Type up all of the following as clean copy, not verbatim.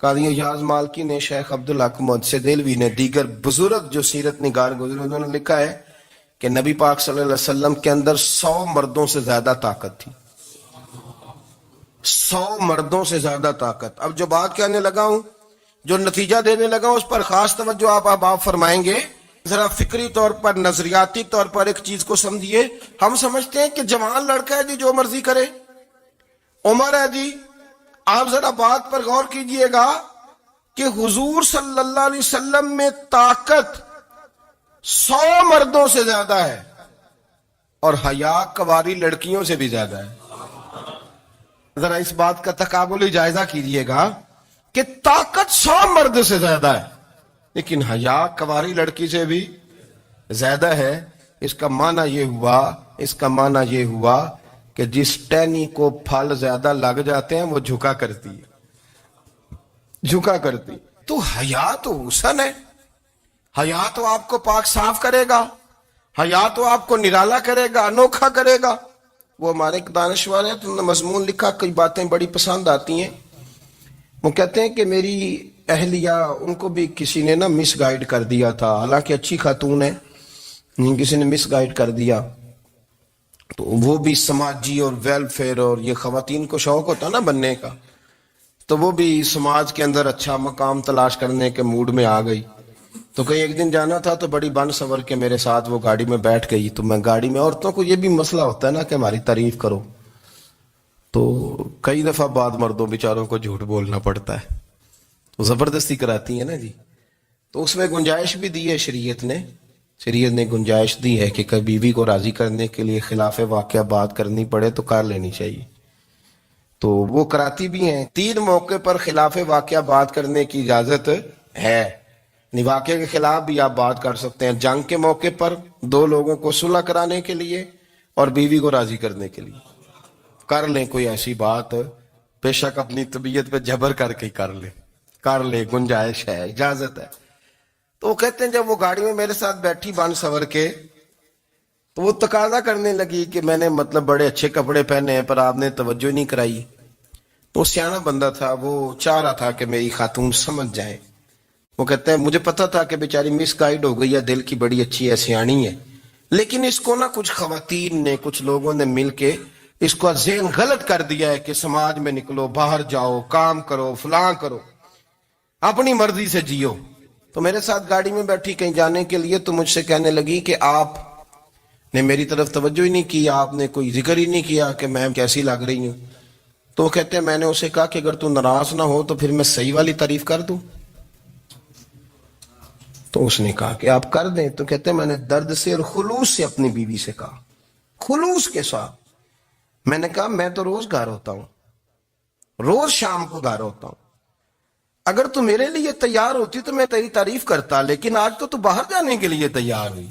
قاضی اعجاز مالکی نے، شیخ عبدالحق محدث دہلوی نے، دیگر بزرگ جو سیرت نگار گزرے انہوں نے لکھا ہے کہ نبی پاک صلی اللہ علیہ وسلم کے اندر 100 مردوں سے زیادہ طاقت تھی. 100 مردوں سے زیادہ طاقت. اب جو بات کہنے لگا ہوں، جو نتیجہ دینے لگا ہوں، اس پر خاص توجہ آپ فرمائیں گے. ذرا فکری طور پر، نظریاتی طور پر ایک چیز کو سمجھیے. ہم سمجھتے ہیں کہ جوان لڑکا ہے جی جو مرضی کرے، عمر ہے جی. آپ ذرا بات پر غور کیجئے گا کہ حضور صلی اللہ علیہ وسلم میں طاقت 100 مردوں سے زیادہ ہے اور حیا کواری لڑکیوں سے بھی زیادہ ہے. ذرا اس بات کا تقابلی جائزہ کیجئے گا کہ طاقت 100 مرد سے زیادہ ہے لیکن حیا کواری لڑکی سے بھی زیادہ ہے. اس کا معنی یہ ہوا کہ جس ٹہنی کو پھل زیادہ لگ جاتے ہیں وہ جھکا کرتی. تو حیا تو حسن ہے، حیا تو آپ کو پاک صاف کرے گا، حیا تو آپ کو نرالا کرے گا، انوکھا کرے گا. وہ ہمارے ایک دانشور ہیں، تو انہوں نے مضمون لکھا، کئی باتیں بڑی پسند آتی ہیں. وہ کہتے ہیں کہ میری اہلیہ، ان کو بھی کسی نے مس گائیڈ کر دیا تھا، حالانکہ اچھی خاتون ہے، کسی نے مس گائیڈ کر دیا. تو وہ بھی سماجی اور ویلفیئر، اور یہ خواتین کو شوق ہوتا نا بننے کا، تو وہ بھی سماج کے اندر اچھا مقام تلاش کرنے کے موڈ میں آ گئی. تو کہیں ایک دن جانا تھا تو بڑی بن سور کے میرے ساتھ وہ گاڑی میں بیٹھ گئی. تو میں گاڑی میں، عورتوں کو یہ بھی مسئلہ ہوتا ہے نا کہ ہماری تعریف کرو، تو کئی دفعہ بعد مردوں بیچاروں کو جھوٹ بولنا پڑتا ہے، تو زبردستی کراتی ہے نا جی. تو اس میں گنجائش بھی دی ہے شریعت نے گنجائش دی ہے کہ کبھی بیوی کو راضی کرنے کے لیے خلاف واقعہ بات کرنی پڑے تو کر لینی چاہیے. تو وہ کراتی بھی ہیں. 3 موقع پر خلاف واقعہ بات کرنے کی اجازت ہے. واقعے کے خلاف بھی آپ بات کر سکتے ہیں، جنگ کے موقع پر 2 لوگوں کو صلح کرانے کے لیے اور بیوی کو راضی کرنے کے لیے کر لیں کوئی ایسی بات. بے شک اپنی طبیعت پہ جبر کر کے کر لے، گنجائش ہے، اجازت ہے. تو وہ کہتے ہیں جب وہ گاڑی میں میرے ساتھ بیٹھی بن سور کے، تو وہ تقاضا کرنے لگی کہ میں نے بڑے اچھے کپڑے پہنے ہیں پر آپ نے توجہ نہیں کرائی. تو سیانا بندہ تھا، وہ چاہ رہا تھا کہ میری خاتون سمجھ جائے. وہ کہتے ہیں مجھے پتا تھا کہ بیچاری مس گائیڈ ہو گئی ہے، دل کی بڑی اچھی ہے، سیانی ہے، لیکن اس کو کچھ خواتین نے، کچھ لوگوں نے مل کے اس کو ذہن غلط کر دیا ہے کہ سماج میں نکلو، باہر جاؤ، کام کرو، فلاں کرو، اپنی مرضی سے جیو. تو میرے ساتھ گاڑی میں بیٹھی کہیں جانے کے لیے، تو مجھ سے کہنے لگی کہ آپ نے میری طرف توجہ ہی نہیں کی، آپ نے کوئی ذکر ہی نہیں کیا کہ میں کیسی لگ رہی ہوں. تو کہتے ہیں میں نے اسے کہا کہ اگر تو ناراض نہ ہو تو پھر میں صحیح والی تعریف کر دوں. تو اس نے کہا کہ آپ کر دیں. تو کہتے ہیں میں نے درد سے اور خلوص سے اپنی بیوی سے کہا، خلوص کے ساتھ میں نے کہا میں تو روز گھر ہوتا ہوں، روز شام کو گھر ہوتا ہوں، اگر تو میرے لیے تیار ہوتی تو میں تیری تعریف کرتا، لیکن آج تو باہر جانے کے لیے تیار ہوئی،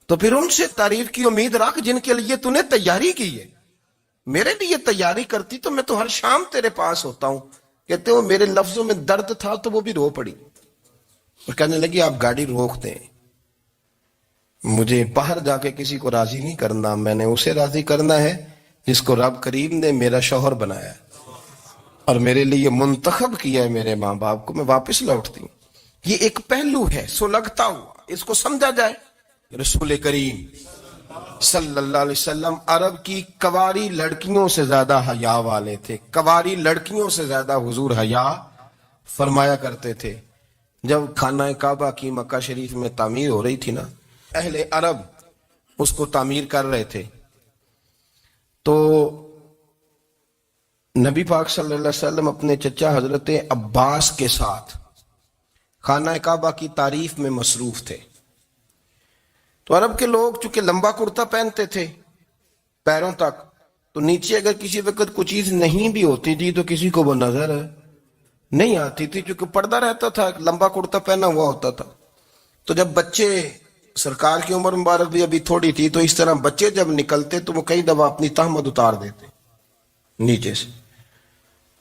تو پھر ان سے تعریف کی امید رکھ جن کے لیے تو نے تیاری کی ہے. میرے لیے تیاری کرتی تو میں تو ہر شام تیرے پاس ہوتا ہوں. کہتے ہو میرے لفظوں میں درد تھا تو وہ بھی رو پڑی اور کہنے لگی آپ گاڑی روک دیں، مجھے باہر جا کے کسی کو راضی نہیں کرنا، میں نے اسے راضی کرنا ہے جس کو رب کریم نے میرا شوہر بنایا اور میرے لیے منتخب کیا ہے میرے ماں باپ کو. میں واپس لوٹتی ہوں. یہ ایک پہلو ہے سلگتا ہوا، اس کو سمجھا جائے. رسول کریم صلی اللہ علیہ وسلم عرب کی کواری لڑکیوں سے زیادہ حیا والے تھے. کواری لڑکیوں سے زیادہ حضور حیا فرمایا کرتے تھے. جب خانہ کعبہ کی مکہ شریف میں تعمیر ہو رہی تھی نا، اہل عرب اس کو تعمیر کر رہے تھے، تو نبی پاک صلی اللہ علیہ وسلم اپنے چچا حضرت عباس کے ساتھ خانہ کعبہ کی تعریف میں مصروف تھے. تو عرب کے لوگ چونکہ لمبا کرتا پہنتے تھے پیروں تک، تو نیچے اگر کسی وقت کوئی چیز نہیں بھی ہوتی تھی تو کسی کو وہ نظر نہیں آتی تھی، چونکہ پردہ رہتا تھا، لمبا کرتا پہنا ہوا ہوتا تھا. تو جب بچے، سرکار کی عمر مبارک بھی ابھی تھوڑی تھی، تو اس طرح بچے جب نکلتے تو وہ کئی دفعہ اپنی تہمت اتار دیتے نیچے سے،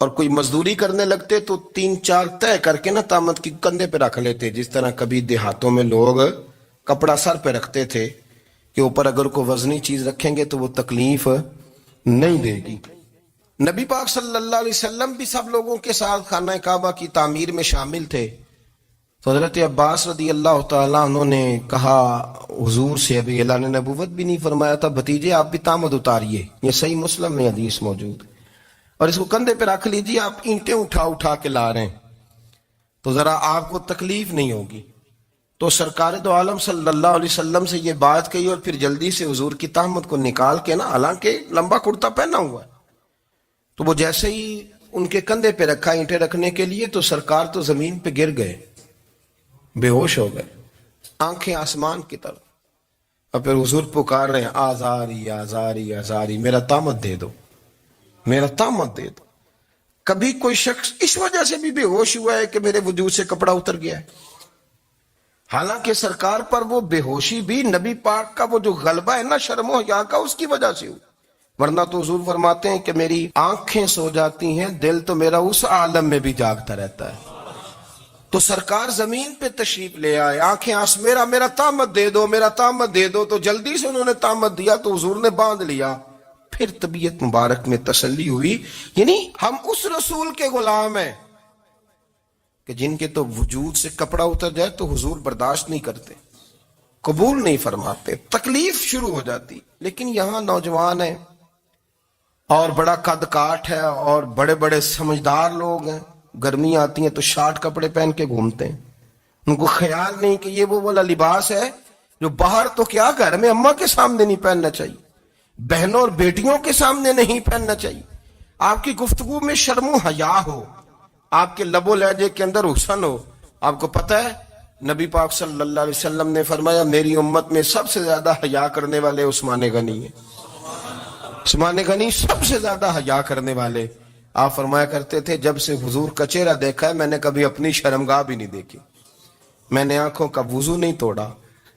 اور کوئی مزدوری کرنے لگتے تو 3-4 طے کر کے تہمت کی کندھے پہ رکھ لیتے. جس طرح کبھی دیہاتوں میں لوگ کپڑا سر پہ رکھتے تھے کہ اوپر اگر کوئی وزنی چیز رکھیں گے تو وہ تکلیف نہیں دے گی. نبی پاک صلی اللہ علیہ وسلم بھی سب لوگوں کے ساتھ خانہ کعبہ کی تعمیر میں شامل تھے. تو حضرت عباس رضی اللہ تعالیٰ عنہ نے کہا حضور سے، ابھی اعلان نبوت بھی نہیں فرمایا تھا، بھتیجے آپ بھی تامد اتاریے. یہ صحیح مسلم میں حدیث موجود ہے. اور اس کو کندھے پہ رکھ لیجیے، آپ اینٹیں اٹھا اٹھا کے لا رہے ہیں تو ذرا آپ کو تکلیف نہیں ہوگی. تو سرکار دو عالم صلی اللہ علیہ وسلم سے یہ بات کہی اور پھر جلدی سے حضور کی تہمت کو نکال کے نا، حالانکہ لمبا کرتا پہنا ہوا ہے، تو وہ جیسے ہی ان کے کندھے پہ رکھا اینٹیں رکھنے کے لیے تو سرکار تو زمین پہ گر گئے، بے ہوش ہو گئے، آنکھیں آسمان کی طرف. اور پھر حضور پکار رہے ہیں آزاری آزاری آزاری، میرا تامت دے دو، میرا تامت دے دو. کبھی کوئی شخص اس وجہ سے بھی بے ہوش ہوا ہے کہ میرے وجود سے کپڑا اتر گیا ہے؟ حالانکہ سرکار پر وہ بے ہوشی بھی نبی پاک کا وہ جو غلبہ ہے نا شرم و حیا کا، اس کی وجہ سے ہوئی. ورنہ تو حضور فرماتے ہیں کہ میری آنکھیں سو جاتی ہیں، دل تو میرا اس عالم میں بھی جاگتا رہتا ہے. تو سرکار زمین پہ تشریف لے آئے، آنکھیں میرا تامت دے دو، میرا تامت دے دو. تو جلدی سے انہوں نے تامت دیا تو حضور نے باندھ لیا. پھر طبیعت مبارک میں تسلی ہوئی. یعنی ہم اس رسول کے غلام ہیں کہ جن کے تو وجود سے کپڑا اتر جائے تو حضور برداشت نہیں کرتے، قبول نہیں فرماتے، تکلیف شروع ہو جاتی. لیکن یہاں نوجوان ہیں اور بڑا قد کاٹ ہے اور بڑے بڑے سمجھدار لوگ ہیں، گرمی آتی ہیں تو شارٹ کپڑے پہن کے گھومتے ہیں. ان کو خیال نہیں کہ یہ وہ والا لباس ہے جو باہر تو کیا گھر میں اماں کے سامنے نہیں پہننا چاہیے، بہنوں اور بیٹیوں کے سامنے نہیں پہننا چاہیے. آپ کی گفتگو میں شرم و حیا ہو، آپ کے لب و لہجے کے اندر حسن ہو. آپ کو پتہ ہے نبی پاک صلی اللہ علیہ وسلم نے فرمایا میری امت میں سب سے زیادہ حیا کرنے والے عثمان غنی ہیں. عثمان غنی سب سے زیادہ حیا کرنے والے. آپ فرمایا کرتے تھے جب سے حضور کا چہرہ دیکھا ہے میں نے کبھی اپنی شرمگاہ بھی نہیں دیکھی، میں نے آنکھوں کا وضو نہیں توڑا،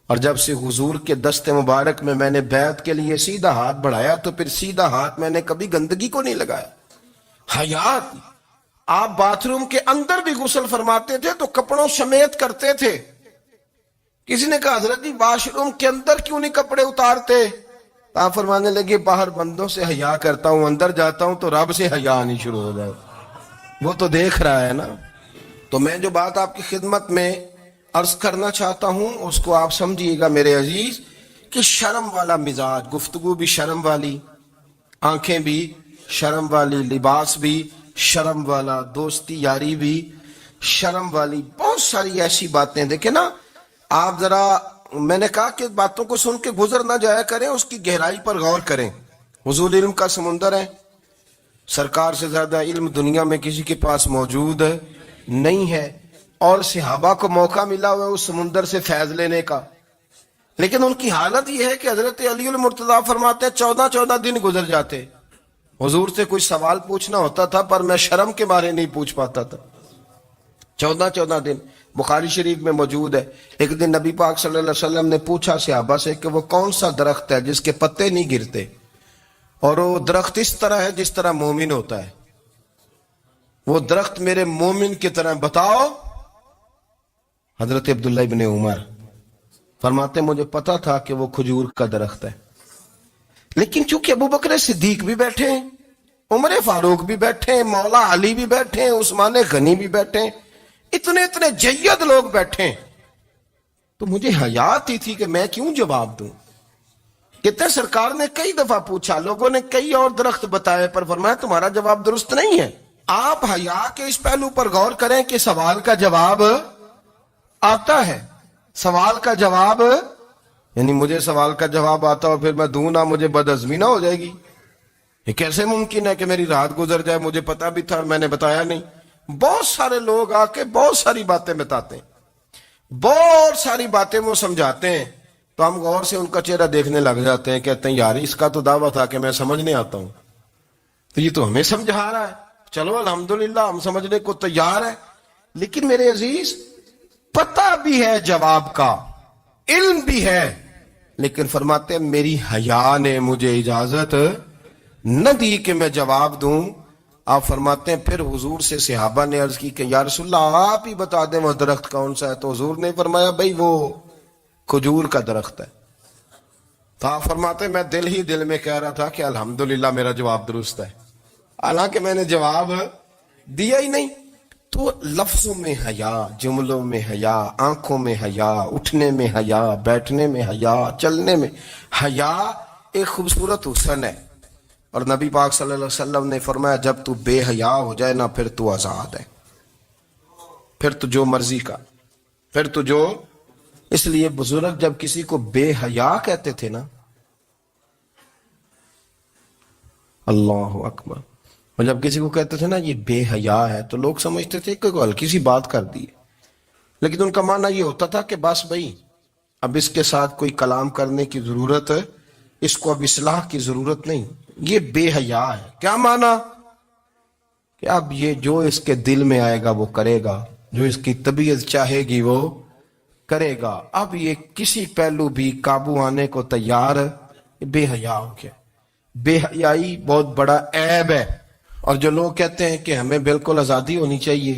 اور جب سے حضور کے دست مبارک میں نے بیعت کے لیے سیدھا ہاتھ بڑھایا تو پھر سیدھا ہاتھ میں نے کبھی گندگی کو نہیں لگایا. حیات. آپ باتھ روم کے اندر بھی غسل فرماتے تھے تو کپڑوں سمیت کرتے تھے. کسی نے کہا حضرت جی واش روم کے اندر کیوں نہیں کپڑے اتارتے؟ آپ فرمانے لگے باہر بندوں سے حیا کرتا ہوں، اندر جاتا ہوں تو رب سے حیا آنی شروع ہو جائے، وہ تو دیکھ رہا ہے نا. تو میں جو بات آپ کی خدمت میں عرض کرنا چاہتا ہوں اس کو آپ سمجھیے گا میرے عزیز، کہ شرم والا مزاج، گفتگو بھی شرم والی، آنکھیں بھی شرم والی، لباس بھی شرم والا، دوستی یاری بھی شرم والی، بہت ساری ایسی باتیں. دیکھیں نا آپ ذرا، میں نے کہا کہ باتوں کو سن کے گزر نہ جایا کریں، اس کی گہرائی پر غور کریں. حضور علم کا سمندر ہے، سرکار سے زیادہ علم دنیا میں کسی کے پاس موجود نہیں ہے، اور صحابہ کو موقع ملا ہوا ہے اس سمندر سے فیض لینے کا. لیکن ان کی حالت یہ ہے کہ حضرت علی المرتضیٰ فرماتے ہیں 14 دن گزر جاتے، حضور سے کوئی سوال پوچھنا ہوتا تھا پر میں شرم کے بارے نہیں پوچھ پاتا تھا. 14 دن بخاری شریف میں موجود ہے. ایک دن نبی پاک صلی اللہ علیہ وسلم نے پوچھا صحابہ سے کہ وہ کون سا درخت ہے جس کے پتے نہیں گرتے، اور وہ درخت اس طرح ہے جس طرح مومن ہوتا ہے. وہ درخت میرے مومن کی طرح بتاؤ. حضرت عبداللہ ابن عمر فرماتے مجھے پتا تھا کہ وہ کھجور کا درخت ہے، لیکن چونکہ ابو بکر صدیق بھی بیٹھے ہیں، عمر فاروق بھی بیٹھے ہیں، مولا علی بھی بیٹھے ہیں، عثمان غنی بھی بیٹھے ہیں، اتنے جید لوگ بیٹھے ہیں، تو مجھے حیا آتی تھی کہ میں کیوں جواب دوں. کہتے سرکار نے کئی دفعہ پوچھا، لوگوں نے کئی اور درخت بتائے، پر فرمایا تمہارا جواب درست نہیں ہے. آپ حیا کے اس پہلو پر غور کریں کہ سوال کا جواب آتا ہے. سوال کا جواب، یعنی مجھے سوال کا جواب آتا اور پھر میں دوں نہ، مجھے بدعزمی نہ ہو جائے گی. یہ کیسے ممکن ہے کہ میری رات گزر جائے، مجھے پتا بھی تھا اور میں نے بتایا نہیں. بہت سارے لوگ آ کے بہت ساری باتیں بتاتے ہیں، بہت ساری باتیں وہ سمجھاتے ہیں، تو ہم غور سے ان کا چہرہ دیکھنے لگ جاتے ہیں، کہتے ہیں یار اس کا تو دعویٰ تھا کہ میں سمجھنے آتا ہوں، تو یہ تو ہمیں سمجھا رہا ہے. چلو الحمدللہ ہم سمجھنے کو تیار ہے. لیکن میرے عزیز پتہ بھی ہے جواب کا، علم بھی ہے، لیکن فرماتے ہیں میری حیا نے مجھے اجازت نہ دی کہ میں جواب دوں. آپ فرماتے ہیں پھر حضور سے صحابہ نے عرض کی کہ یا رسول اللہ آپ ہی بتا دیں وہ درخت کون سا ہے. تو حضور نے فرمایا بھئی وہ کھجور کا درخت ہے. تو آپ فرماتے ہیں میں دل ہی دل میں کہہ رہا تھا کہ الحمدللہ میرا جواب درست ہے. حالانکہ میں نے جواب دیا ہی نہیں. تو لفظوں میں حیا، جملوں میں حیا، آنکھوں میں حیا، اٹھنے میں حیا، بیٹھنے میں حیا، چلنے میں حیا ایک خوبصورت حسن ہے. اور نبی پاک صلی اللہ علیہ وسلم نے فرمایا جب تو بے حیا ہو جائے نا پھر تو آزاد ہے، پھر تو جو مرضی کا، پھر تو جو. اس لیے بزرگ جب کسی کو بے حیا کہتے تھے نا، اللہ اکبر، اور جب کسی کو کہتے تھے نا یہ بے حیا ہے تو لوگ سمجھتے تھے کہ کوئی ہلکی سی بات کر دی، لیکن ان کا معنی یہ ہوتا تھا کہ بس بھائی اب اس کے ساتھ کوئی کلام کرنے کی ضرورت ہے، اس کو اب اصلاح کی ضرورت نہیں، یہ بے حیا ہے. کیا معنی؟ کہ اب یہ جو اس کے دل میں آئے گا وہ کرے گا، جو اس کی طبیعت چاہے گی وہ کرے گا، اب یہ کسی پہلو بھی قابو آنے کو تیار بے حیا ہو گیا. بے حیائی بہت بڑا عیب ہے. اور جو لوگ کہتے ہیں کہ ہمیں بالکل آزادی ہونی چاہیے،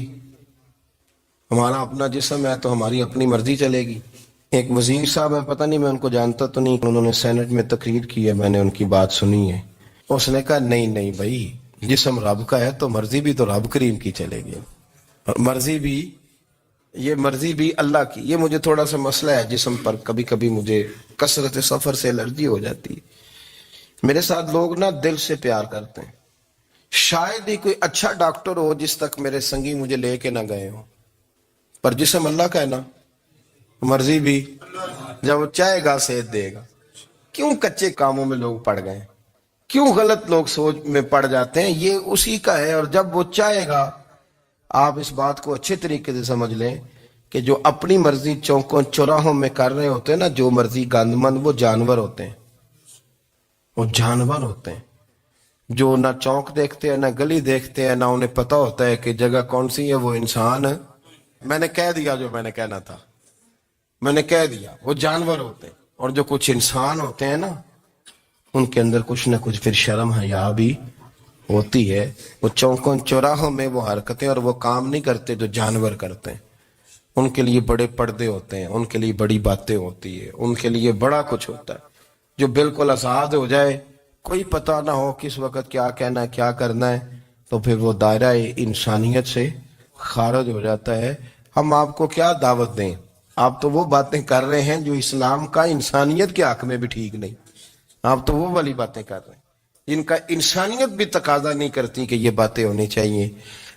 ہمارا اپنا جسم ہے تو ہماری اپنی مرضی چلے گی. ایک وزیر صاحب ہے، پتہ نہیں میں ان کو جانتا تو نہیں، انہوں نے سینٹ میں تقریر کی ہے، میں نے ان کی بات سنی ہے. اس نے کہا نہیں بھائی، جسم رب کا ہے تو مرضی بھی تو رب کریم کی چلے گی، اور مرضی بھی اللہ کی. یہ مجھے تھوڑا سا مسئلہ ہے جسم پر، کبھی کبھی مجھے کثرت سفر سے الرجی ہو جاتی ہے. میرے ساتھ لوگ نا دل سے پیار کرتے ہیں. شاید ہی کوئی اچھا ڈاکٹر ہو جس تک میرے سنگی مجھے لے کے نہ گئے ہوں، پر جسم اللہ کا ہے نا، مرضی بھی جب وہ چاہے گا صحت دے گا. کیوں کچے کاموں میں لوگ پڑ گئے، کیوں غلط لوگ سوچ میں پڑ جاتے ہیں؟ یہ اسی کا ہے. اور جب وہ چاہے گا، آپ اس بات کو اچھے طریقے سے سمجھ لیں کہ جو اپنی مرضی چوکوں چوراہوں میں کر رہے ہوتے ہیں نا، جو مرضی گند مند، وہ جانور ہوتے ہیں. وہ جانور ہوتے ہیں جو نہ چوک دیکھتے ہیں، نہ گلی دیکھتے ہیں، نہ انہیں پتہ ہوتا ہے کہ جگہ کون سی ہے. وہ انسان، میں نے کہہ دیا جو میں نے کہنا تھا، میں نے کہہ دیا، وہ جانور ہوتے ہیں. اور جو کچھ انسان ہوتے ہیں نا، ان کے اندر کچھ نہ کچھ پھر شرم حیا بھی ہوتی ہے. وہ چوکوں چوراہوں میں وہ حرکتیں اور وہ کام نہیں کرتے جو جانور کرتے ہیں. ان کے لیے بڑے پردے ہوتے ہیں، ان کے لیے بڑی باتیں ہوتی ہے، ان کے لیے بڑا کچھ ہوتا ہے. جو بالکل آزاد ہو جائے، کوئی پتہ نہ ہو کس وقت کیا کہنا ہے کیا کرنا ہے، تو پھر وہ دائرہ انسانیت سے خارج ہو جاتا ہے. ہم آپ کو کیا دعوت دیں؟ آپ تو وہ باتیں کر رہے ہیں جو اسلام کا انسانیت کے حق میں بھی ٹھیک نہیں. آپ تو وہ والی باتیں کر رہے ہیں جن کا انسانیت بھی تقاضا نہیں کرتی کہ یہ باتیں ہونی چاہیے.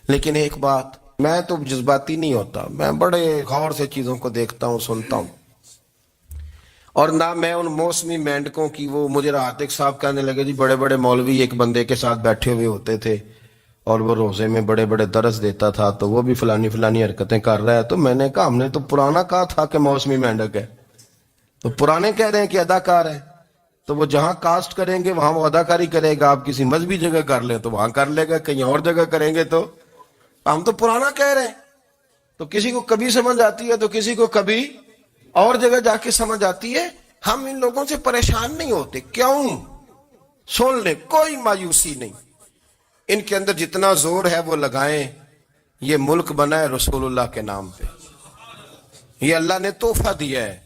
لیکن ایک بات، میں تو جذباتی نہیں ہوتا، میں بڑے غور سے چیزوں کو دیکھتا ہوں، سنتا ہوں. اور نہ میں ان موسمی مینڈکوں کی، وہ مجھے رات ایک صاحب کہنے لگے جی بڑے بڑے مولوی ایک بندے کے ساتھ بیٹھے ہوئے ہوتے تھے اور وہ روزے میں بڑے بڑے درس دیتا تھا تو وہ بھی فلانی حرکتیں کر رہا ہے. تو میں نے کہا ہم نے تو پرانا کہا تھا کہ موسمی مینڈک ہے، تو پرانے کہہ رہے ہیں کہ اداکار ہے. تو وہ جہاں کاسٹ کریں گے وہاں وہ اداکاری کرے گا. آپ کسی مذہبی جگہ کر لیں تو وہاں کر لے گا، کہیں اور جگہ کریں گے تو ہم تو پرانا کہہ رہے ہیں. تو کسی کو کبھی سمجھ آتی ہے تو کسی کو کبھی اور جگہ جا کے سمجھ آتی ہے. ہم ان لوگوں سے پریشان نہیں ہوتے. کیوں؟ سن لیں، کوئی مایوسی نہیں. ان کے اندر جتنا زور ہے وہ لگائیں. یہ ملک بنا ہے رسول اللہ کے نام پہ، یہ اللہ نے تحفہ دیا ہے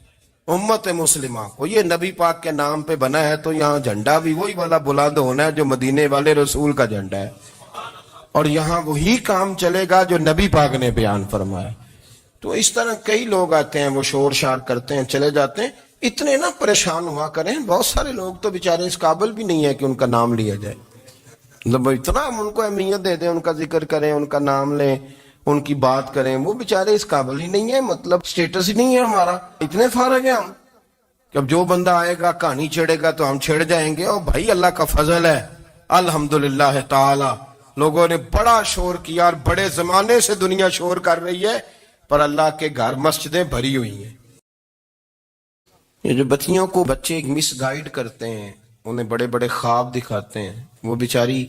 امت مسلمہ کو. یہ نبی پاک کے نام پہ بنا ہے تو یہاں جھنڈا بھی وہی والا بلند ہونا ہے جو مدینے والے رسول کا جھنڈا ہے، اور یہاں وہی کام چلے گا جو نبی پاک نے بیان فرمایا. تو اس طرح کئی لوگ آتے ہیں، وہ شور شار کرتے ہیں، چلے جاتے ہیں. اتنے نہ پریشان ہوا کریں. بہت سارے لوگ تو بیچارے اس قابل بھی نہیں ہے کہ ان کا نام لیا جائے. مطلب اتنا ہم ان کو اہمیت دے دیں، ان کا ذکر کریں، ان کا نام لیں، ان کی بات کریں، وہ بیچارے اس قابل ہی نہیں ہے. مطلب سٹیٹس ہی نہیں ہے ہمارا. اتنے فارغ ہیں ہم کہ اب جو بندہ آئے گا کہانی چھیڑے گا تو ہم چھیڑ جائیں گے. اور بھائی اللہ کا فضل ہے الحمدللہ تعالی، لوگوں نے بڑا شور کیا اور بڑے زمانے سے دنیا شور کر رہی ہے، پر اللہ کے گھر مسجدیں بھری ہوئی ہیں. یہ جو بچیوں کو بچے مس گائیڈ کرتے ہیں، انہیں بڑے بڑے خواب دکھاتے ہیں، وہ بیچاری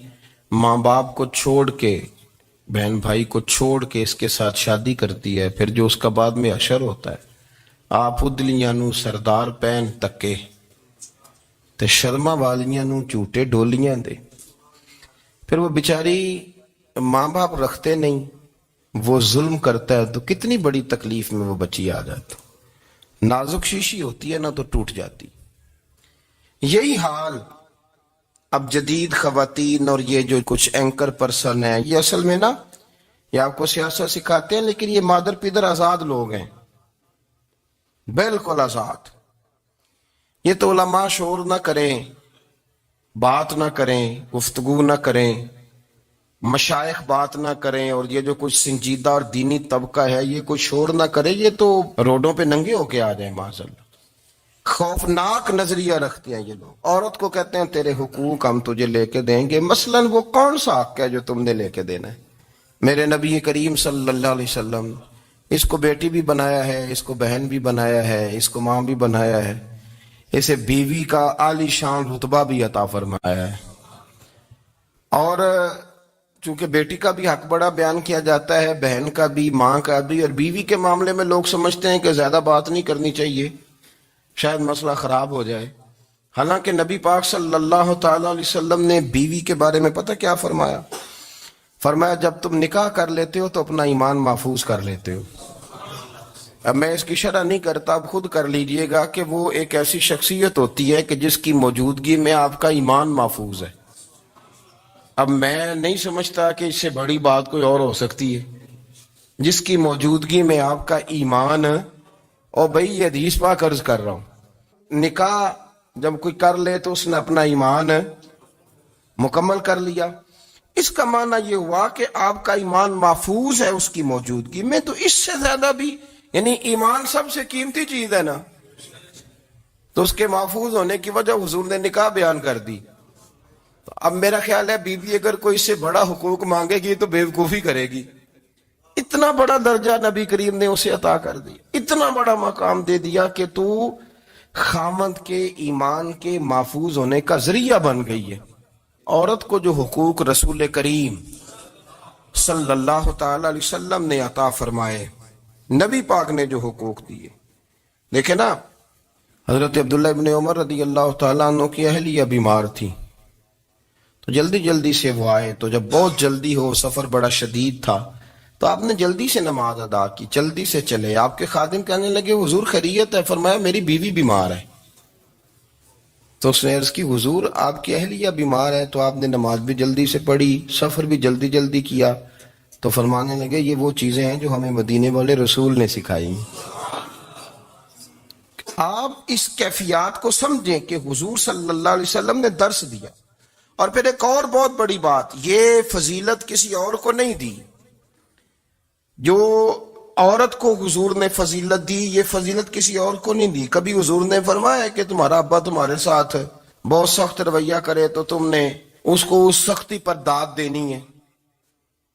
ماں باپ کو چھوڑ کے، بہن بھائی کو چھوڑ کے اس کے ساتھ شادی کرتی ہے. پھر جو اس کا بعد میں حشر ہوتا ہے، آپ ادلیاں نو سردار پہن تکے تے شرما والیاں نو جھوٹے ڈولیاں دے. پھر وہ بیچاری ماں باپ رکھتے نہیں، وہ ظلم کرتا ہے تو کتنی بڑی تکلیف میں وہ بچی آ جاتی. نازک شیشی ہوتی ہے نا تو ٹوٹ جاتی. یہی حال اب جدید خواتین اور یہ جو کچھ اینکر پرسن ہیں، یہ اصل میں نا یہ آپ کو سیاست سکھاتے ہیں، لیکن یہ مادر پیدر آزاد لوگ ہیں، بالکل آزاد۔ یہ تو علماء شور نہ کریں، بات نہ کریں، گفتگو نہ کریں، مشائخ بات نہ کریں، اور یہ جو کچھ سنجیدہ اور دینی طبقہ ہے یہ کوئی شور نہ کرے، یہ تو روڈوں پہ ننگے ہو کے آ جائیں معاذاللہ۔ خوفناک نظریہ رکھتے ہیں یہ لوگ۔ عورت کو کہتے ہیں تیرے حقوق ہم تجھے لے کے دیں گے، مثلاً وہ کون سا حق ہے جو تم نے لے کے دینا ہے؟ میرے نبی کریم صلی اللہ علیہ وسلم اس کو بیٹی بھی بنایا ہے، اس کو بہن بھی بنایا ہے، اس کو ماں بھی بنایا ہے، اسے بیوی کا عالی شان رتبہ بھی عطا فرمایا ہے۔ اور چونکہ بیٹی کا بھی حق بڑا بیان کیا جاتا ہے، بہن کا بھی، ماں کا بھی، اور بیوی کے معاملے میں لوگ سمجھتے ہیں کہ زیادہ بات نہیں کرنی چاہیے، شاید مسئلہ خراب ہو جائے۔ حالانکہ نبی پاک صلی اللہ تعالی علیہ وسلم نے بیوی کے بارے میں پتہ کیا فرمایا؟ فرمایا جب تم نکاح کر لیتے ہو تو اپنا ایمان محفوظ کر لیتے ہو۔ اب میں اس کی شرح نہیں کرتا، اب خود کر لیجئے گا کہ وہ ایک ایسی شخصیت ہوتی ہے کہ جس کی موجودگی میں آپ کا ایمان محفوظ ہے۔ اب میں نہیں سمجھتا کہ اس سے بڑی بات کوئی اور ہو سکتی ہے، جس کی موجودگی میں آپ کا ایمان، اور بھئی یہ حدیث پاک عرض کر رہا ہوں، نکاح جب کوئی کر لے تو اس نے اپنا ایمان مکمل کر لیا۔ اس کا معنی یہ ہوا کہ آپ کا ایمان محفوظ ہے اس کی موجودگی میں، تو اس سے زیادہ بھی، یعنی ایمان سب سے قیمتی چیز ہے نا، تو اس کے محفوظ ہونے کی وجہ حضور نے نکاح بیان کر دی۔ تو اب میرا خیال ہے بیوی اگر کوئی اس سے بڑا حقوق مانگے گی تو بیوقوفی کرے گی۔ اتنا بڑا درجہ نبی کریم نے اسے عطا کر دیا، اتنا بڑا مقام دے دیا کہ تو خاوند کے ایمان کے محفوظ ہونے کا ذریعہ بن گئی ہے۔ عورت کو جو حقوق رسول کریم صلی اللہ تعالی علیہ وسلم نے عطا فرمائے، نبی پاک نے جو حقوق دیے، دیکھیں نا، حضرت عبداللہ ابن عمر رضی اللہ تعالیٰ عنہ کی اہلیہ بیمار تھی، تو جلدی جلدی سے وہ آئے، تو جب بہت جلدی ہو، سفر بڑا شدید تھا، تو آپ نے جلدی سے نماز ادا کی، جلدی سے چلے۔ آپ کے خادم کہنے لگے حضور خیریت ہے؟ فرمایا میری بیوی بیمار ہے۔ تو اس نے عرض کی حضور آپ کی اہلیہ بیمار ہے، تو آپ نے نماز بھی جلدی سے پڑھی، سفر بھی جلدی جلدی کیا۔ تو فرمانے لگے یہ وہ چیزیں ہیں جو ہمیں مدینے والے رسول نے سکھائی۔ آپ اس کیفیات کو سمجھیں کہ حضور صلی اللہ علیہ وسلم نے درس دیا۔ اور پھر ایک اور بہت بڑی بات، یہ فضیلت کسی اور کو نہیں دی، جو عورت کو حضور نے فضیلت دی، یہ فضیلت کسی اور کو نہیں دی۔ کبھی حضور نے فرمایا کہ تمہارا ابا تمہارے ساتھ بہت سخت رویہ کرے تو تم نے اس کو اس سختی پر داد دینی ہے؟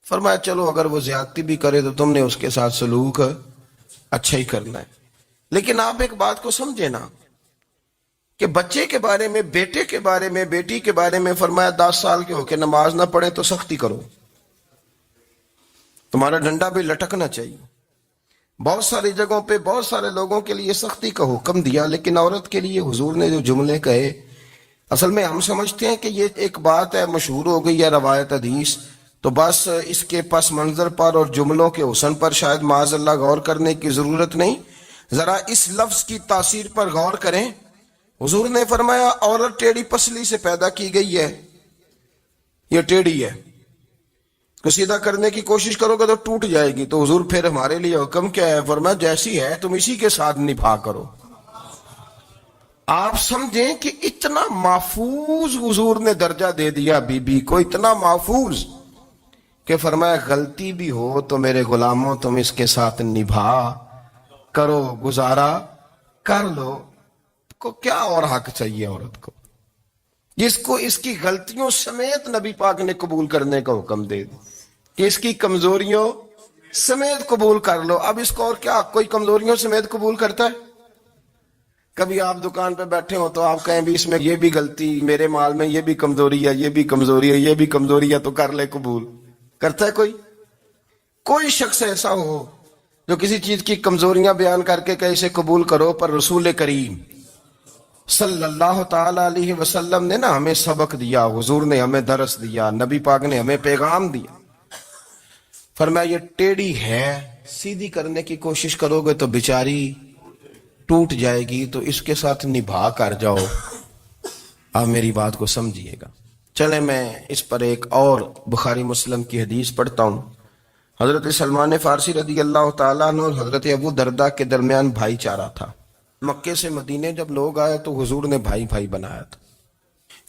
فرمایا چلو اگر وہ زیادتی بھی کرے تو تم نے اس کے ساتھ سلوک اچھا ہی کرنا ہے۔ لیکن آپ ایک بات کو سمجھے نا کہ بچے کے بارے میں، بیٹے کے بارے میں، بیٹی کے بارے میں فرمایا 10 سال کے ہو کے نماز نہ پڑھے تو سختی کرو، تمہارا ڈنڈا بھی لٹکنا چاہیے۔ بہت ساری جگہوں پہ بہت سارے لوگوں کے لیے سختی کا حکم دیا، لیکن عورت کے لیے حضور نے جو جملے کہے، اصل میں ہم سمجھتے ہیں کہ یہ ایک بات ہے، مشہور ہو گئی ہے روایت حدیث، تو بس اس کے پس منظر پر اور جملوں کے حسن پر شاید معاذ اللہ غور کرنے کی ضرورت نہیں۔ ذرا اس لفظ کی تاثیر پر غور کریں۔ حضور نے فرمایا عورت ٹیڑھی پسلی سے پیدا کی گئی ہے، یہ ٹیڑھی ہے، کو سیدھا کرنے کی کوشش کرو گے تو ٹوٹ جائے گی۔ تو حضور پھر ہمارے لیے حکم کیا ہے؟ فرمایا جیسی ہے تم اسی کے ساتھ نبھا کرو۔ آپ سمجھیں کہ اتنا محفوظ حضور نے درجہ دے دیا بی بی کو، اتنا محفوظ کہ فرمایا غلطی بھی ہو تو میرے غلاموں تم اس کے ساتھ نبھا کرو، گزارا کر لو۔ کو کیا اور حق چاہیے عورت کو، جس کو اس کی غلطیوں سمیت نبی پاک نے قبول کرنے کا حکم دے دی کہ اس کی کمزوریوں سمیت قبول کر لو۔ اب اس کو اور کیا، کوئی کمزوریوں سمیت قبول کرتا ہے؟ کبھی آپ دکان پہ بیٹھے ہو تو آپ کہیں بھی اس میں یہ بھی غلطی، میرے مال میں یہ بھی کمزوری ہے، یہ بھی کمزوری ہے، یہ بھی کمزوری ہے، تو کر لے قبول؟ کرتا ہے کوئی؟ کوئی شخص ایسا ہو جو کسی چیز کی کمزوریاں بیان کر کے کہ اسے قبول کرو؟ پر رسول کریم صلی اللہ تعالی علیہ وسلم نے نا ہمیں سبق دیا، حضور نے ہمیں درس دیا، نبی پاک نے ہمیں پیغام دیا۔ فرمایا یہ ٹیڑھی ہے، سیدھی کرنے کی کوشش کرو گے تو بیچاری ٹوٹ جائے گی، تو اس کے ساتھ نبھا کر جاؤ۔ آپ میری بات کو سمجھیے گا۔ چلے میں اس پر ایک اور بخاری مسلم کی حدیث پڑھتا ہوں۔ حضرت سلمان فارسی رضی اللہ تعالیٰ عنہ اور حضرت ابو دردہ کے درمیان بھائی چارہ تھا۔ مکے سے مدینے جب لوگ آئے تو حضور نے بھائی بھائی بنایا تھا،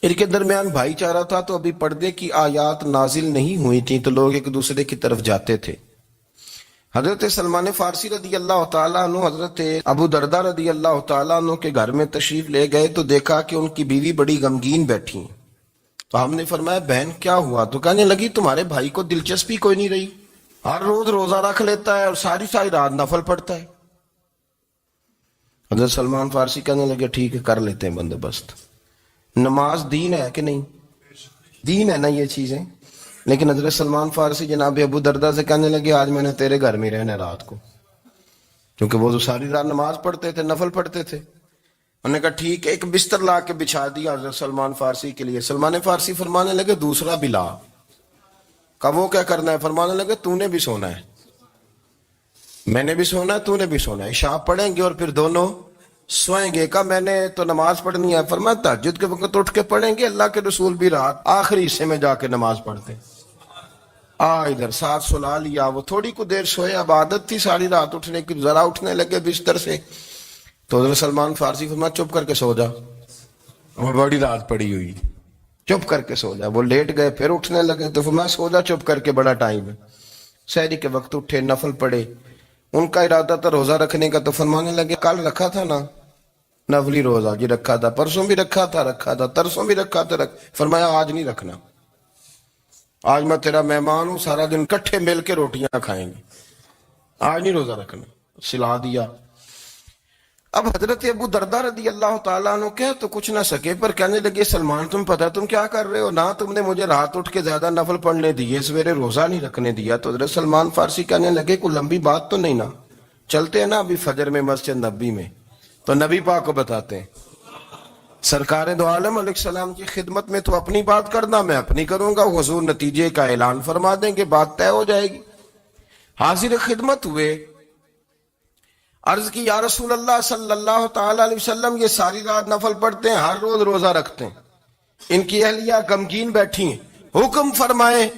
ان کے درمیان بھائی چارہ تھا، تو ابھی پردے کی آیات نازل نہیں ہوئی تھیں تو لوگ ایک دوسرے کی طرف جاتے تھے۔ حضرت سلمان فارسی رضی اللہ تعالیٰ عنہ حضرت ابو دردہ رضی اللہ تعالیٰ عنہ کے گھر میں تشریف لے گئے تو دیکھا کہ ان کی بیوی بڑی غمگین بیٹھی ہیں۔ تو ہم نے فرمایا بہن کیا ہوا؟ تو کہنے لگی تمہارے بھائی کو دلچسپی کوئی نہیں رہی، ہر روز روزہ رکھ لیتا ہے اور ساری ساری رات نفل پڑھتا ہے۔ حضرت سلمان فارسی کہنے لگے ٹھیک ہے کر لیتے ہیں بندوبست۔ نماز دین ہے کہ نہیں؟ دین ہے نا یہ چیزیں۔ لیکن حضرت سلمان فارسی جناب ابو دردہ سے کہنے لگے آج میں نے تیرے گھر میں رہنا رات کو، کیونکہ وہ تو ساری رات نماز پڑھتے تھے، نفل پڑھتے تھے۔ انہوں نے کہا ٹھیک ہے، ایک بستر لا کے بچھا دیا حضرت سلمان فارسی کے لیے۔ سلمان فارسی فرمانے لگے دوسرا بھی لا۔ کہا وہ کیا کرنا ہے؟ فرمانے لگے تو نے بھی سونا ہے، میں نے بھی سونا ہے، تو نے بھی سونا ہے، عشاء پڑھیں گے اور پھر دونوں سوئیں گے۔ کہا میں نے تو نماز پڑھنی ہے۔ فرمایا تہجد کے وقت اٹھ کے پڑھیں گے، اللہ کے رسول بھی رات آخری حصے میں جا کے نماز پڑھتے۔ ادھر ساتھ سلا لیا، وہ تھوڑی کو دیر سوئے، اب عادت تھی ساری رات اٹھنے کی، ذرا اٹھنے لگے بستر سے تو حضرت سلمان فارسی فرمایا چپ کر کے سو جا، اور بڑی رات پڑی ہوئی، چپ کر کے سو جا۔ وہ لیٹ گئے، پھر اٹھنے لگے تو فرمایا سو جا چپ کر کے، بڑا ٹائم ہے۔ سحری کے وقت اٹھے، نفل پڑھے، ان کا ارادہ تھا روزہ رکھنے کا، تو فرمانے لگے کل رکھا تھا نا نفلی روزہ؟ جی رکھا تھا، پرسوں بھی رکھا تھا، ترسوں بھی رکھا تھا۔ فرمایا آج نہیں رکھنا، آج میں تیرا مہمان ہوں، سارا دن کٹھے مل کے روٹیاں کھائیں گے، آج نہیں روزہ رکھنا۔ سلا دیا۔ اب حضرت ابو دردہ رضی اللہ تعالیٰ عنہ کہہ تو کچھ نہ سکے، پر کہنے لگے سلمان تم پتہ تم کیا کر رہے ہو، نہ تم نے مجھے رات اٹھ کے زیادہ نفل پڑھنے دیے، سویرے روزہ نہیں رکھنے دیا۔ تو حضرت سلمان فارسی کہنے لگے کوئی لمبی بات تو نہیں نا، چلتے ہیں نا ابھی فجر میں مسجد نبی میں، تو نبی پاک کو بتاتے ہیں۔ سرکار دو عالم علیہ السلام کی خدمت میں تو اپنی بات کرنا، میں اپنی کروں گا، حضور نتیجے کا اعلان فرما دیں گے، بات طے ہو جائے گی۔ حاضر خدمت ہوئے، عرض کی یا رسول اللہ صلی اللہ تعالی علیہ وسلم یہ ساری رات نفل پڑھتے ہیں، ہر روز روزہ رکھتے ہیں، ان کی اہلیہ غمگین بیٹھی ہیں، حکم فرمائیں۔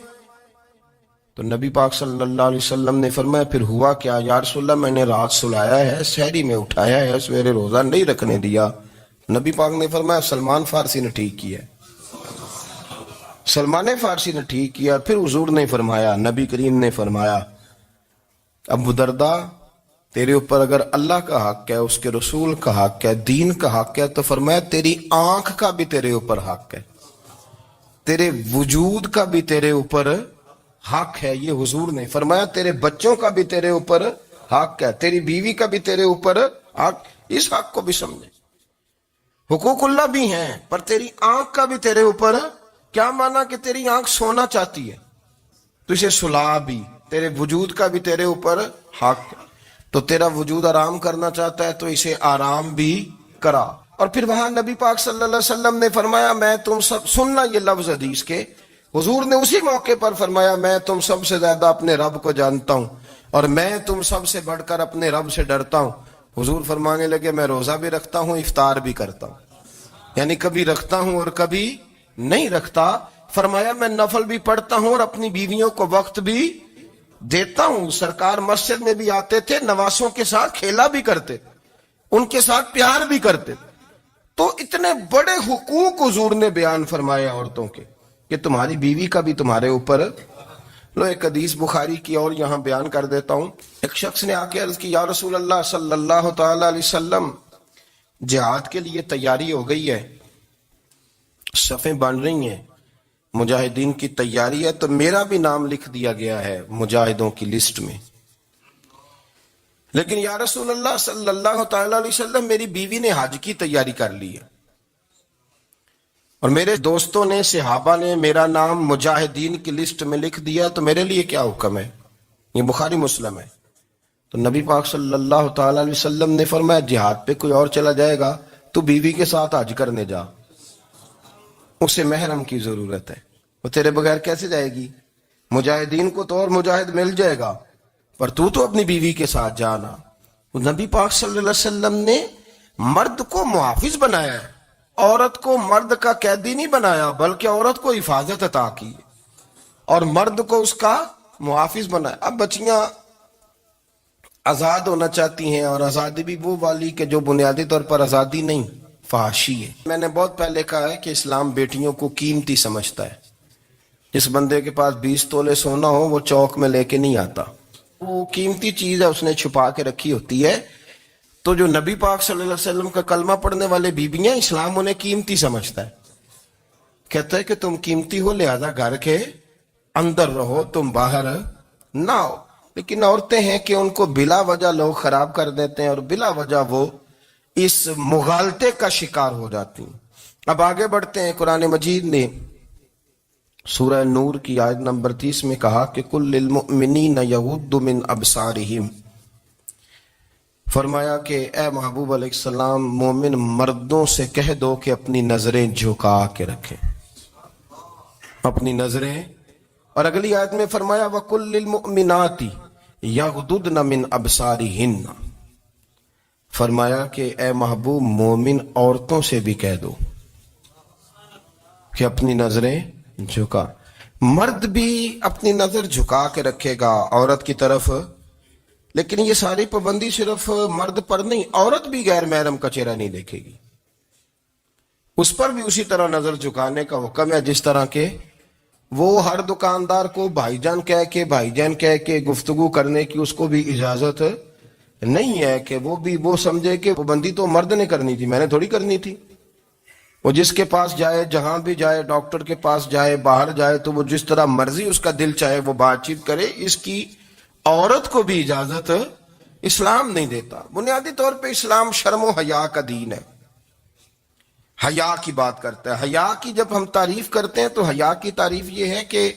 تو نبی پاک صلی اللہ علیہ وسلم نے فرمایا پھر ہوا کیا؟ یا رسول اللہ میں نے رات سلایا ہے، سحری میں اٹھایا ہے، سویرے روزہ نہیں رکھنے دیا۔ نبی پاک نے فرمایا سلمان فارسی نے ٹھیک کیا، سلمان فارسی نے ٹھیک کیا۔ پھر حضور نے فرمایا، نبی کریم نے فرمایا ابو دردہ تیرے اوپر اگر اللہ کا حق ہے، اس کے رسول کا حق ہے، دین کا حق ہے، تو فرمایا تیری آنکھ کا بھی تیرے اوپر حق ہے، تیرے وجود کا بھی تیرے اوپر حق ہے۔ یہ حضور نے فرمایا تیرے بچوں کا بھی تیرے اوپر حق ہے، تیری بیوی کا بھی تیرے اوپر حق۔ اس حق کو بھی سمجھے، حقوق اللہ بھی ہیں، پر تیری آنکھ کا بھی تیرے اوپر، کیا مانا کہ تیری آنکھ سونا چاہتی ہے تو اسے سلا بھی، تیرے وجود کا بھی تیرے اوپر حق ہے، تو تیرا وجود آرام کرنا چاہتا ہے تو اسے آرام بھی کرا۔ اور پھر وہاں نبی پاک صلی اللہ علیہ وسلم نے فرمایا میں تم سب، سننا یہ لفظ حدیث کے، حضور نے اسی موقع پر فرمایا میں تم سب سے زیادہ اپنے رب کو جانتا ہوں اور میں تم سب سے بڑھ کر اپنے رب سے ڈرتا ہوں۔ حضور فرمانے لگے میں روزہ بھی رکھتا ہوں، افطار بھی کرتا ہوں، یعنی کبھی رکھتا ہوں اور کبھی نہیں رکھتا۔ فرمایا میں نفل بھی پڑھتا ہوں اور اپنی بیویوں کو وقت بھی دیتا ہوں۔ سرکار مسجد میں بھی آتے تھے، نواسوں کے ساتھ کھیلا بھی کرتے، ان کے ساتھ پیار بھی کرتے۔ تو اتنے بڑے حقوق حضور نے بیان فرمائے عورتوں کے کہ تمہاری بیوی کا بھی تمہارے اوپر۔ لو ایک حدیث بخاری کی اور یہاں بیان کر دیتا ہوں۔ ایک شخص نے آ کے عرض کی یا رسول اللہ صلی اللہ تعالی علیہ وسلم جہاد کے لیے تیاری ہو گئی ہے، صفیں بن رہی ہیں، مجاہدین کی تیاری ہے، تو میرا بھی نام لکھ دیا گیا ہے مجاہدوں کی لسٹ میں، لیکن یا رسول اللہ صلی اللہ تعالی علیہ وسلم میری بیوی نے حج کی تیاری کر لی ہے اور میرے دوستوں نے، صحابہ نے میرا نام مجاہدین کی لسٹ میں لکھ دیا، تو میرے لیے کیا حکم ہے؟ یہ بخاری مسلم ہے۔ تو نبی پاک صلی اللہ تعالی علیہ وسلم نے فرمایا جہاد پہ کوئی اور چلا جائے گا تو بیوی کے ساتھ حج کرنے جا، اسے محرم کی ضرورت ہے، وہ تیرے بغیر کیسے جائے گی؟ مجاہدین کو تو اور مجاہد مل جائے گا، پر تو اپنی بیوی کے ساتھ جانا۔ نبی پاک صلی اللہ علیہ وسلم نے مرد کو محافظ بنایا ہے، عورت کو مرد کا قیدی نہیں بنایا بلکہ عورت کو حفاظت عطا کی اور مرد کو اس کا محافظ بنایا. اب بچیاں آزاد ہونا چاہتی ہیں اور آزادی بھی وہ والی کہ جو بنیادی طور پر آزادی نہیں فحاشی ہے. میں نے بہت پہلے کہا ہے کہ اسلام بیٹیوں کو قیمتی سمجھتا ہے. جس بندے کے پاس 20 تولے سونا ہو وہ چوک میں لے کے نہیں آتا, وہ قیمتی چیز ہے, اس نے چھپا کے رکھی ہوتی ہے. تو جو نبی پاک صلی اللہ علیہ وسلم کا کلمہ پڑھنے والے بیویاں, اسلام انہیں قیمتی سمجھتا ہے. کہتا ہے کہ تم قیمتی ہو لہذا گھر کے اندر رہو, تم باہر نہ ہو. لیکن عورتیں ہیں کہ ان کو بلا وجہ لوگ خراب کر دیتے ہیں اور بلا وجہ وہ اس مغالطے کا شکار ہو جاتی ہیں. اب آگے بڑھتے ہیں. قرآن مجید نے سورہ نور کی آیت نمبر 30 میں کہا کہ کل للمؤمنین یغضوا من ابصارہم, فرمایا کہ اے محبوب علیہ السلام مومن مردوں سے کہہ دو کہ اپنی نظریں جھکا کے رکھیں, اپنی نظریں. اور اگلی آیت میں فرمایا وَقُلْ لِلْمُؤْمِنَاتِ يَغْضُضْنَ مِنْ أَبْصَارِهِنَّ, فرمایا کہ اے محبوب مومن عورتوں سے بھی کہہ دو کہ اپنی نظریں جھکا. مرد بھی اپنی نظر جھکا کے رکھے گا عورت کی طرف, لیکن یہ ساری پابندی صرف مرد پر نہیں, عورت بھی غیر محرم کا چہرہ نہیں دیکھے گی, اس پر بھی اسی طرح نظر جھکانے کا حکم ہے جس طرح کے وہ ہر دکاندار کو بھائی جان کہہ کے گفتگو کرنے کی اس کو بھی اجازت نہیں ہے کہ وہ سمجھے کہ پابندی تو مرد نے کرنی تھی, میں نے تھوڑی کرنی تھی. وہ جس کے پاس جائے, جہاں بھی جائے, ڈاکٹر کے پاس جائے, باہر جائے, تو وہ جس طرح مرضی اس کا دل چاہے وہ بات چیت کرے, اس کی عورت کو بھی اجازت اسلام نہیں دیتا. بنیادی طور پہ اسلام شرم و حیا کا دین ہے, حیا کی بات کرتا ہے. حیا کی جب ہم تعریف کرتے ہیں تو حیا کی تعریف یہ ہے کہ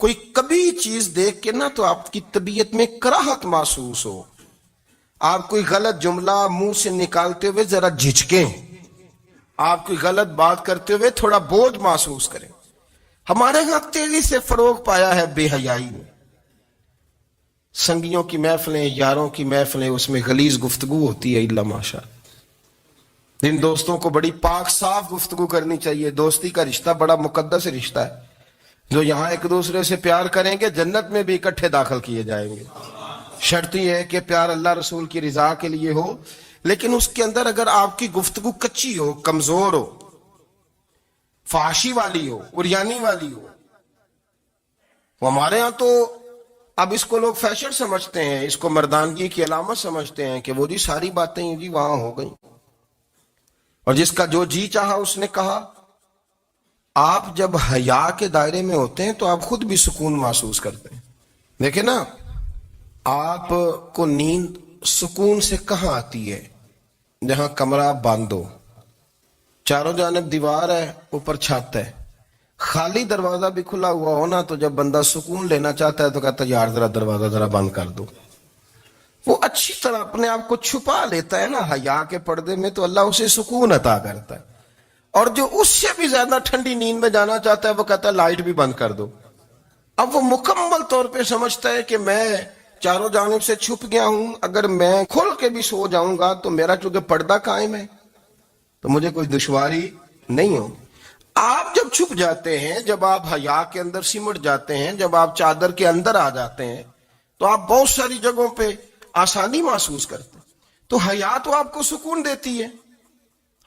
کوئی کبھی چیز دیکھ کے نا تو آپ کی طبیعت میں کراہت محسوس ہو, آپ کوئی غلط جملہ منہ سے نکالتے ہوئے ذرا جھجکیں, آپ کوئی غلط بات کرتے ہوئے تھوڑا بوجھ محسوس کریں. ہمارے ہاں تیزی سے فروغ پایا ہے بے حیائی میں. سنگیوں کی محفلیں, یاروں کی محفلیں, اس میں غلیظ گفتگو ہوتی ہے. الا ماشاء اللہ, ان دوستوں کو بڑی پاک صاف گفتگو کرنی چاہیے. دوستی کا رشتہ بڑا مقدس رشتہ ہے. جو یہاں ایک دوسرے سے پیار کریں گے جنت میں بھی اکٹھے داخل کیے جائیں گے. شرط یہ ہے کہ پیار اللہ رسول کی رضا کے لیے ہو, لیکن اس کے اندر اگر آپ کی گفتگو کچی ہو, کمزور ہو, فحاشی والی ہو, عریانی والی ہو. وہ ہمارے ہاں تو اب اس کو لوگ فیشن سمجھتے ہیں, اس کو مردانگی کی علامت سمجھتے ہیں کہ وہ جی ساری باتیں جی وہاں ہو گئیں اور جس کا جو جی چاہا اس نے کہا. آپ جب حیا کے دائرے میں ہوتے ہیں تو آپ خود بھی سکون محسوس کرتے ہیں. دیکھیں نا, آپ کو نیند سکون سے کہاں آتی ہے؟ جہاں کمرہ بند ہو, چاروں جانب دیوار ہے, اوپر چھت ہے, خالی دروازہ بھی کھلا ہوا ہونا تو جب بندہ سکون لینا چاہتا ہے تو کہتا ہے یار ذرا دروازہ ذرا بند کر دو. وہ اچھی طرح اپنے آپ کو چھپا لیتا ہے نا حیا کے پردے میں, تو اللہ اسے سکون عطا کرتا ہے. اور جو اس سے بھی زیادہ ٹھنڈی نیند میں جانا چاہتا ہے وہ کہتا ہے لائٹ بھی بند کر دو. اب وہ مکمل طور پہ سمجھتا ہے کہ میں چاروں جانب سے چھپ گیا ہوں, اگر میں کھل کے بھی سو جاؤں گا تو میرا چونکہ پردہ قائم ہے تو مجھے کوئی دشواری نہیں ہوگی. آپ جب چھپ جاتے ہیں, جب آپ حیا کے اندر سمٹ جاتے ہیں, جب آپ چادر کے اندر آ جاتے ہیں تو آپ بہت ساری جگہوں پہ آسانی محسوس کرتے ہیں. تو حیا تو آپ کو سکون دیتی ہے,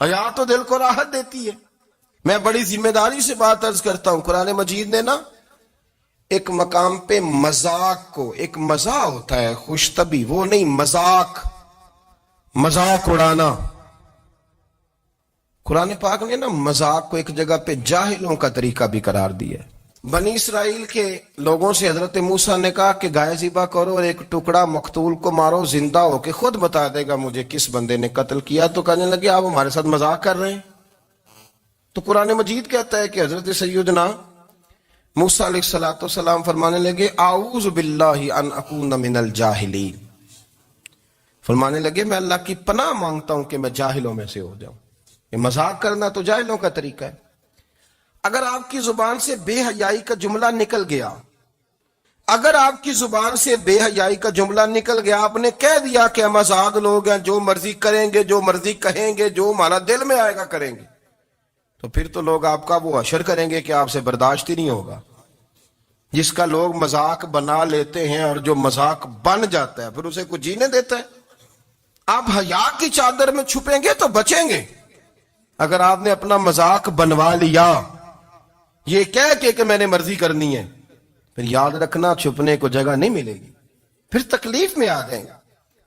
حیا تو دل کو راحت دیتی ہے. میں بڑی ذمہ داری سے بات عرض کرتا ہوں, قرآن مجید نے نا ایک مقام پہ مذاق کو, ایک مزاح ہوتا ہے خوش طبی, وہ نہیں مذاق, مذاق اڑانا. قرآن پاک نے نا مذاق کو ایک جگہ پہ جاہلوں کا طریقہ بھی قرار دیا ہے. بنی اسرائیل کے لوگوں سے حضرت موسیٰ نے کہا کہ گائے ذبح کرو اور ایک ٹکڑا مقتول کو مارو, زندہ ہو کے خود بتا دے گا مجھے کس بندے نے قتل کیا. تو کہنے لگے آپ ہمارے ساتھ مذاق کر رہے ہیں. تو قرآن مجید کہتا ہے کہ حضرت سیدنا موسیٰ علیہ السلام فرمانے لگے اعوذ باللہ ان اکون من الجاہلین, فرمانے لگے میں اللہ کی پناہ مانگتا ہوں کہ میں جاہلوں میں سے ہو جاؤں. یہ مذاق کرنا تو جاہلوں کا طریقہ ہے. اگر آپ کی زبان سے بے حیائی کا جملہ نکل گیا, اگر آپ کی زبان سے بے حیائی کا جملہ نکل گیا, آپ نے کہہ دیا کہ ہم آزاد لوگ ہیں, جو مرضی کریں گے, جو مرضی کہیں گے, جو ہمارا دل میں آئے گا کریں گے, تو پھر تو لوگ آپ کا وہ حشر کریں گے کہ آپ سے برداشت ہی نہیں ہوگا. جس کا لوگ مذاق بنا لیتے ہیں اور جو مذاق بن جاتا ہے پھر اسے کچھ جینے دیتا ہے. آپ حیا کی چادر میں چھپیں گے تو بچیں گے. اگر آپ نے اپنا مذاق بنوا لیا یہ کہہ کے کہ میں نے مرضی کرنی ہے، پھر یاد رکھنا چھپنے کو جگہ نہیں ملے گی، پھر تکلیف میں آ جائیں گے،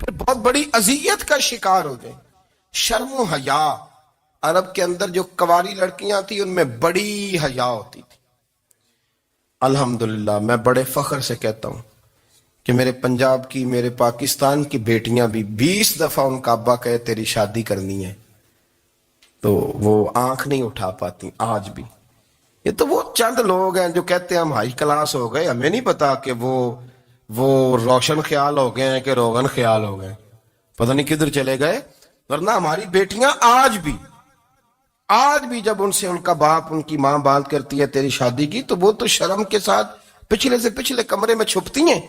پھر بہت بڑی اذیت کا شکار ہو جائیں. شرم و حیا، عرب کے اندر جو کنواری لڑکیاں تھیں ان میں بڑی حیا ہوتی تھی. الحمدللہ میں بڑے فخر سے کہتا ہوں کہ میرے پنجاب کی، میرے پاکستان کی بیٹیاں بھی 20 دفعہ ان کا ابا کہے تیری شادی کرنی ہے تو وہ آنکھ نہیں اٹھا پاتی آج بھی. یہ تو وہ چند لوگ ہیں جو کہتے ہیں ہم ہائی کلاس ہو گئے، ہمیں نہیں پتا کہ وہ روشن خیال ہو گئے ہیں کہ روغن خیال ہو گئے، پتہ نہیں کدھر چلے گئے. ورنہ ہماری بیٹیاں آج بھی جب ان سے ان کا باپ، ان کی ماں بات کرتی ہے تیری شادی کی تو وہ تو شرم کے ساتھ پچھلے سے پچھلے کمرے میں چھپتی ہیں.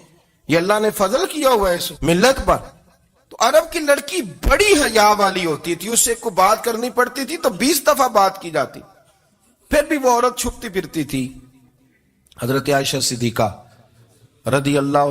یہ اللہ نے فضل کیا ہوا ہے اس ملت پر. تو عرب کی لڑکی بڑی حیا والی ہوتی تھی، اس سے کوئی بات کرنی پڑتی تھی تو 20 دفعہ بات کی جاتی، پھر بھی وہ عورت چھپتی پھرتی تھی. حضرت عائشہ صدیقہ رضی اللہ